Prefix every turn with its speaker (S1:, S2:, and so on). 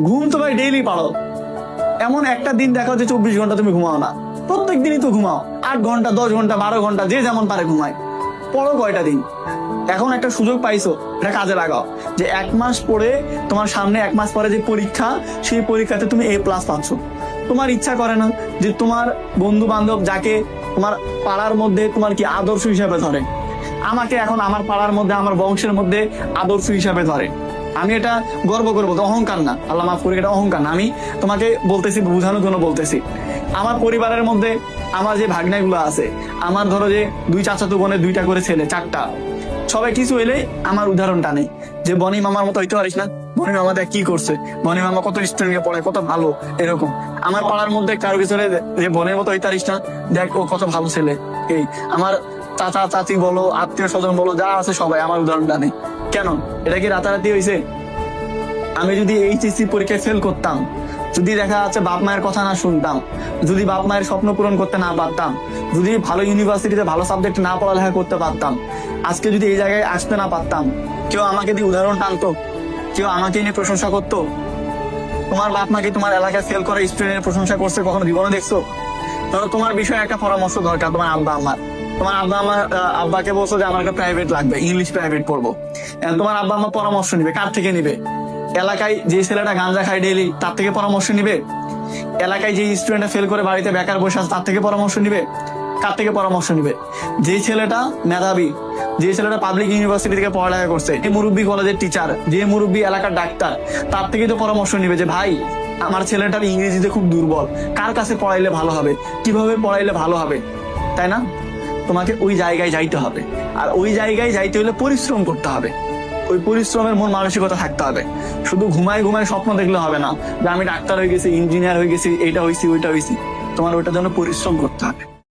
S1: ঘুম তো ভাই ডেইলি পারো, এমন একটা দিন দেখো যে 24 ঘন্টা তুমি ঘুমাও না, প্রত্যেক দিনই তো ঘুমাও, 8 ঘন্টা 10 ঘন্টা 12 ঘন্টা যে যেমন পারে ঘুমায়। পড়ো কয়টা দিন, এখন একটা সুযোগ পাইছো, এটা কাজে লাগাও। যে 1 মাস পরে তোমার সামনে 1 মাস পরে যে পরীক্ষা, সেই পরীক্ষাতে তুমি A+ পাচ্ছ। তোমার ইচ্ছা করে না যে তোমার বন্ধু বান্ধব যাকে তোমার পাড়ার মধ্যে তোমার কি আদর্শ হিসাবে ধরে, আমাকে এখন আমার পাড়ার মধ্যে আমার বংশের মধ্যে আদর্শ হিসাবে ধরে। আমি এটা গর্ব করে বলতে, অহংকার না, আল্লাহ মাফ করে, এটা অহংকার না। আমি তোমাকে বলতেছি, বোঝানোর জন্য বলতেছি। আমার পরিবারের মধ্যে আমার যে ভাগ্নাগুলো আছে, আমার ধরো যে 2 চাচাতো বোনের 2টা করে ছেলে, 4টা, সবাই কিছু এলে আমার উদাহরণ টানে যে বনি মামার মতো হইতে পারিস না, বনি মামা দেখ কি করছে, বনি মামা কত স্টুডেন্টকে পড়ায়, কত ভালো, এরকম। আমার পাড়ার মধ্যে কারো কিছু হলে যে বনের মতো হইতে পারিস না, দেখ ও কত ভালো ছেলে। এই আমার চাচা চাচি বলো, আত্মীয় স্বজন বলো, যা আছে সবাই আমার উদাহরণ টানে। কেন? এটা কি রাতারাতি হয়েছে? আমি যদি HSC পরীক্ষায় ফেল করতাম, যদি দেখা যাচ্ছে বাপ মায়ের কথা না শুনতাম, যদি বাপ মায়ের স্বপ্ন পূরণ করতে না পারতাম, যদি ভালো ইউনিভার্সিটিতে ভালো সাবজেক্ট না পড়ালেখা করতে পারতাম, আজকে যদি এই জায়গায় আসতে না পারতাম, কেউ আমাকে দিয়ে উদাহরণ টানতো, কেউ আমাকে নিয়ে প্রশংসা করতো? তোমার বাপ মাকে তোমার এলাকায় ফেল করা স্টুডেন্টের প্রশংসা করছে কখনো জীবনে দেখছো? ধরো তোমার বিষয়ে একটা পরামর্শ দরকার, তোমার আব্বা আমার, তোমার আব্বা আমার আব্বাকে বলছো যে আমার একটা প্রাইভেট লাগবে, ইংলিশ প্রাইভেট পড়বো। তোমার আব্বা আমার পরামর্শ নিবে, কার থেকে নিবে? এলাকায় যে ছেলেটা গাঁজা খায় ডেইলি, তার থেকে পরামর্শ নিবে? এলাকায় যে স্টুডেন্টটা ফেল করে বাড়িতে বেকার বসে আছে, তার থেকে পরামর্শ নিবে? কার থেকে পরামর্শ নিবে? যে ছেলেটা মেধাবী, যে ছেলেটা পাবলিক ইউনিভার্সিটি থেকে পড়ালেখা করছে, যে মুরব্বী কলেজের টিচার, যে মুরব্বী এলাকার ডাক্তার, তার থেকেই তো পরামর্শ নিবে যে ভাই আমার ছেলেটার ইংরেজিতে খুব দুর্বল, কার কাছে পড়াইলে ভালো হবে, কিভাবে পড়াইলে ভালো হবে, তাই না? তোমাকে ওই জায়গায় যাইতে হবে, আর ওই জায়গায় যাইতে হলে পরিশ্রম করতে হবে। ওই পরিশ্রমের মন মানসিকতা থাকতে হবে। শুধু ঘুমায় ঘুমায় স্বপ্ন দেখলে হবে না যে আমি ডাক্তার হয়ে গেছি, ইঞ্জিনিয়ার হয়ে গেছি, এইটা হয়েছি ওইটা হয়েছি। তোমার ওইটার জন্য পরিশ্রম করতে হবে।